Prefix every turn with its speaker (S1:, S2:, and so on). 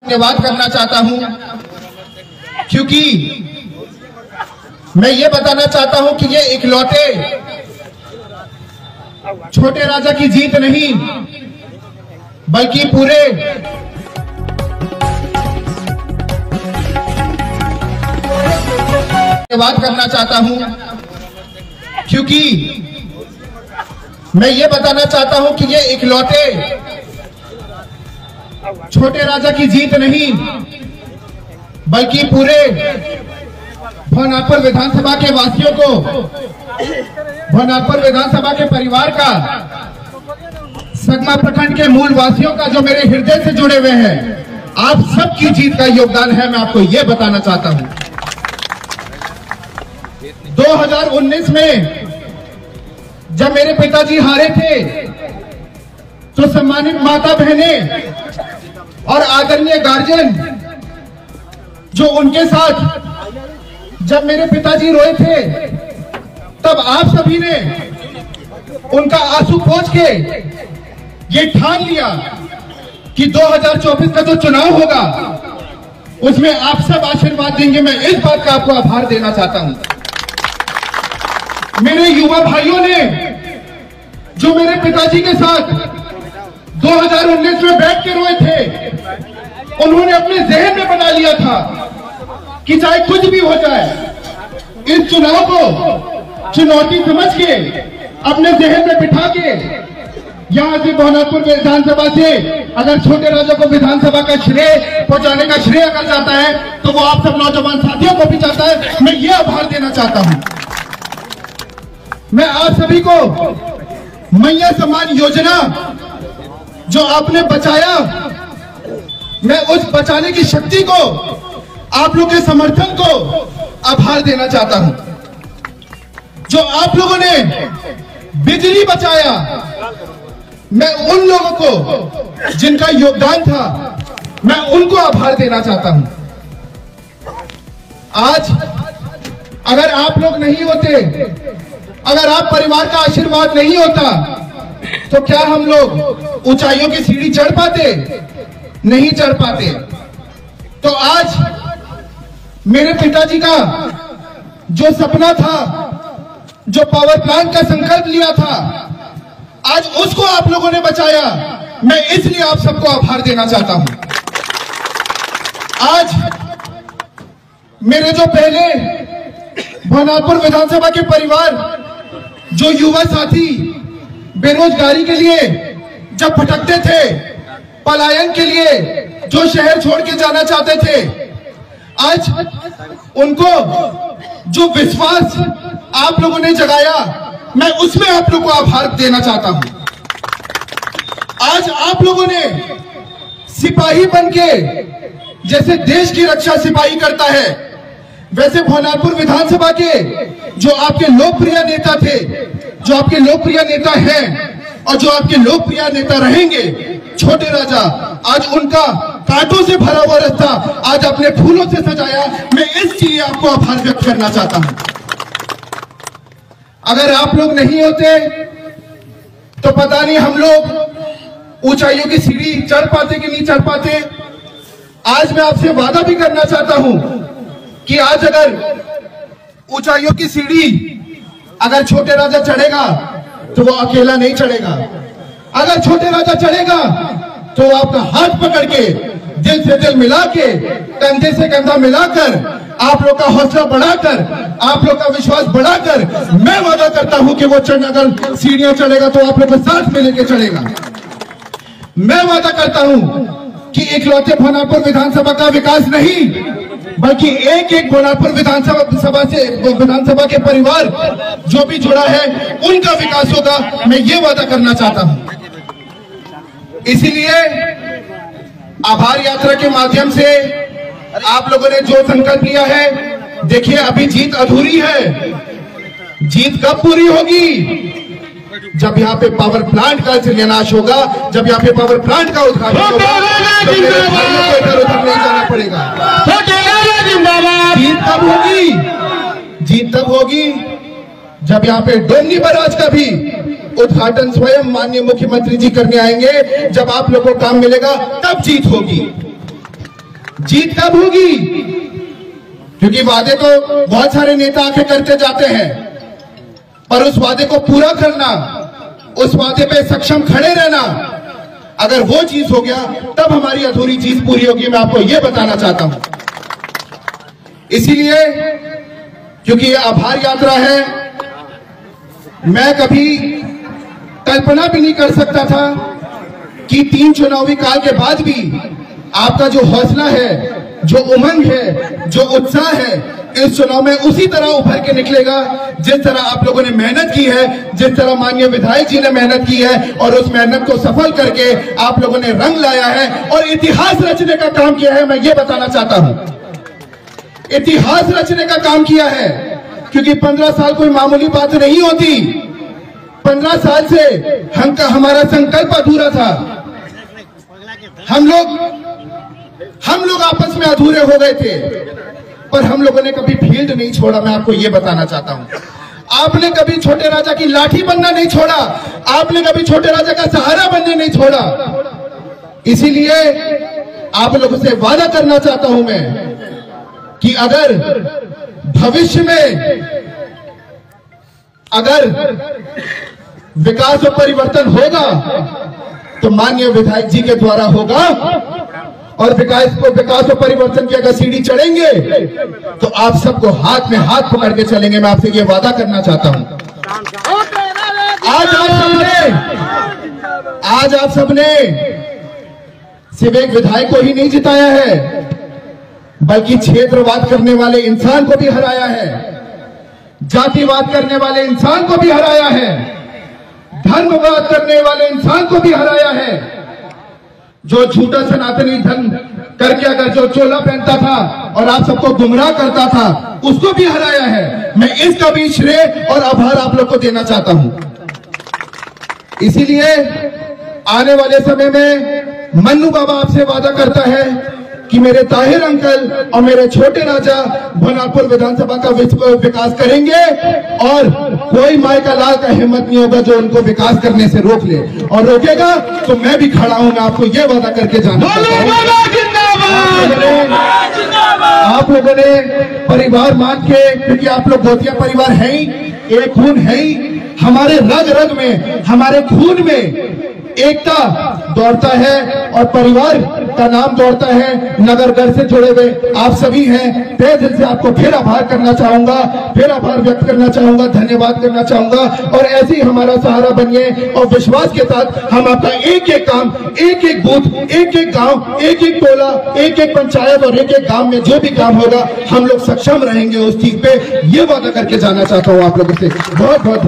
S1: धन्यवाद करना चाहता हूं, क्योंकि मैं ये बताना चाहता हूं कि ये इकलौते छोटे राजा की जीत नहीं, बल्कि पूरे धन्यवाद करना चाहता हूं, क्योंकि मैं ये बताना चाहता हूं कि ये इकलौते छोटे राजा की जीत नहीं, बल्कि पूरे भवनाथपुर विधानसभा के वासियों को, भवनाथपुर विधानसभा के परिवार का, सगमा प्रखंड के मूल वासियों का, जो मेरे हृदय से जुड़े हुए हैं, आप सबकी जीत का योगदान है। मैं आपको यह बताना चाहता हूं। 2019 में जब मेरे पिताजी हारे थे, तो सम्मानित माता बहनें और आदरणीय गार्जियन जो उनके साथ जब मेरे पिताजी रोए थे, तब आप सभी ने उनका आंसू पोंछ के ये ठान लिया कि 2024 का जो चुनाव होगा उसमें आप सब आशीर्वाद देंगे। मैं इस बात का आपको आभार देना चाहता हूं। मेरे युवा भाइयों ने जो मेरे पिताजी के साथ 2019 में बैठ के रोए थे, उन्होंने अपने जहन में बना लिया था कि चाहे कुछ भी हो जाए, इस चुनाव को चुनौती समझ के अपने जहन में बिठा के यहां से भवनाथपुर विधानसभा से अगर छोटे राजा को विधानसभा का श्रेय पहुंचाने का श्रेय अगर जाता है, तो वो आप सब नौजवान साथियों को भी जाता है। मैं ये आभार देना चाहता हूं। मैं आप सभी को मैया सम्मान योजना जो आपने बचाया, मैं उस बचाने की शक्ति को, आप लोगों के समर्थन को आभार देना चाहता हूं। जो आप लोगों ने बिजली बचाया, मैं उन लोगों को जिनका योगदान था, मैं उनको आभार देना चाहता हूं। आज अगर आप लोग नहीं होते, अगर आप परिवार का आशीर्वाद नहीं होता, तो क्या हम लोग ऊंचाइयों की सीढ़ी चढ़ पाते? नहीं चढ़ पाते। तो आज मेरे पिताजी का जो सपना था, जो पावर प्लांट का संकल्प लिया था, आज उसको आप लोगों ने बचाया। मैं इसलिए आप सबको आभार देना चाहता हूं। आज मेरे जो पहले भवनाथपुर विधानसभा के परिवार, जो युवा साथी बेरोजगारी के लिए जब भटकते थे, पलायन के लिए जो शहर छोड़ के जाना चाहते थे, आज उनको जो विश्वास आप लोगों ने जगाया, मैं उसमें आप लोगों को आभार देना चाहता हूं। आज आप लोगों ने सिपाही बनके, जैसे देश की रक्षा सिपाही करता है, वैसे भवनाथपुर विधानसभा के जो आपके लोकप्रिय नेता थे, जो आपके लोकप्रिय नेता हैं और जो आपके लोकप्रिय नेता रहेंगे, छोटे राजा, आज उनका कांटों से भरा हुआ रास्ता आज अपने फूलों से सजाया। मैं इसलिए आपको आभार व्यक्त करना चाहता हूं। अगर आप लोग नहीं होते तो पता नहीं हम लोग ऊंचाइयों की सीढ़ी चढ़ पाते कि नहीं चढ़ पाते। आज मैं आपसे वादा भी करना चाहता हूं कि आज अगर ऊंचाइयों की सीढ़ी अगर छोटे राजा चढ़ेगा तो वो अकेला नहीं चढ़ेगा। अगर छोटे राजा चढ़ेगा तो वो आपका हाथ पकड़ के, दिल से दिल मिला के, कंधे से कंधा मिलाकर, आप लोग का हौसला बढ़ाकर, आप लोग का विश्वास बढ़ाकर, मैं वादा करता हूं कि वो अगर सीढ़ियां चढ़ेगा तो आप लोग को साथ में लेके चढ़ेगा। मैं वादा करता हूं कि इकलौते भवनाथपुर विधानसभा का विकास नहीं, बल्कि एक एक भवनाथपुर विधानसभा के परिवार जो भी जुड़ा है, उनका विकास होगा। मैं ये वादा करना चाहता हूं। इसीलिए आभार यात्रा के माध्यम से आप लोगों ने जो संकल्प लिया है, देखिए अभी जीत अधूरी है। जीत कब पूरी होगी? जब यहाँ पे पावर प्लांट का शिलान्यास होगा, जब यहाँ पे पावर प्लांट का उद्घाटन होगा, तो मेरे भाइयों को इधर उधर नहीं जाना पड़ेगा। जीत तब होगी, जीत तब होगी जब यहाँ पे डोमनी बराज का भी उद्घाटन स्वयं माननीय मुख्यमंत्री जी करने आएंगे। जब आप लोगों को काम मिलेगा, तब जीत होगी। जीत कब होगी? क्योंकि वादे तो बहुत सारे नेता आके करते जाते हैं, पर उस वादे को पूरा करना, उस वादे पे सक्षम खड़े रहना, अगर वो चीज हो गया तब हमारी अधूरी चीज पूरी होगी। मैं आपको ये बताना चाहता हूं। इसीलिए क्योंकि ये आभार यात्रा है, मैं कभी कल्पना भी नहीं कर सकता था कि 3 चुनावी काल के बाद भी आपका जो हौसला है, जो उमंग है, जो उत्साह है, इस चुनाव में उसी तरह उभर के निकलेगा जिस तरह आप लोगों ने मेहनत की है, जिस तरह माननीय विधायक जी ने मेहनत की है, और उस मेहनत को सफल करके आप लोगों ने रंग लाया है और इतिहास रचने का काम किया है। मैं ये बताना चाहता हूं, इतिहास रचने का काम किया है, क्योंकि 15 साल कोई मामूली बात नहीं होती। 15 साल से हमारा संकल्प अधूरा था। हम लोग आपस में अधूरे हो गए थे, पर हम लोगों ने कभी फील्ड नहीं छोड़ा। मैं आपको यह बताना चाहता हूं, आपने कभी छोटे राजा की लाठी बनना नहीं छोड़ा, आपने कभी छोटे राजा का सहारा बनने नहीं छोड़ा। इसीलिए आप लोगों से वादा करना चाहता हूं मैं कि अगर भविष्य में अगर विकास और परिवर्तन होगा तो माननीय विधायक जी के द्वारा होगा, और विकास और परिवर्तन की अगर सीढ़ी चढ़ेंगे तो आप सबको हाथ में हाथ पकड़ के चलेंगे। मैं आपसे ये वादा करना चाहता हूं। आज आप सबने सिर्फ एक विधायक को ही नहीं जिताया है, बल्कि क्षेत्रवाद करने वाले इंसान को भी हराया है, जातिवाद करने वाले इंसान को भी हराया है, धर्मवाद करने वाले इंसान को भी हराया है। जो झूठा सनातनी धर्म करके अगर जो चोला पहनता था और आप सबको गुमराह करता था, उसको भी हराया है। मैं इसका भी श्रेय और आभार आप लोग को देना चाहता हूं। इसीलिए आने वाले समय में मन्नू बाबा आपसे वादा करता है कि मेरे ताहिर अंकल और मेरे छोटे राजा भोनापुर विधानसभा का विकास करेंगे, और कोई माई का लाल का हिम्मत नहीं होगा जो उनको विकास करने से रोक ले, और रोकेगा तो मैं भी खड़ा हूं। मैं आपको यह वादा करके जाना चाहता हूं। आप लोगों ने परिवार मान के, क्योंकि आप लोग गोतिया परिवार है ही, एक खून है ही, हमारे रग रग में, हमारे खून में एकता दौड़ता है और परिवार का नाम दौड़ता है। नगर घर से जुड़े हुए आप सभी हैं। तहे दिल से आपको फिर आभार करना चाहूंगा, फिर आभार व्यक्त करना चाहूंगा, धन्यवाद करना चाहूंगा। और ऐसे ही हमारा सहारा बनिए, और विश्वास के साथ हम आपका एक एक काम, एक एक बूथ, एक एक गांव, एक एक टोला, एक एक पंचायत और एक एक गांव में जो भी काम होगा हम लोग सक्षम रहेंगे उस चीज पे। ये वादा करके जाना चाहता हूँ आप लोगों से। बहुत बहुत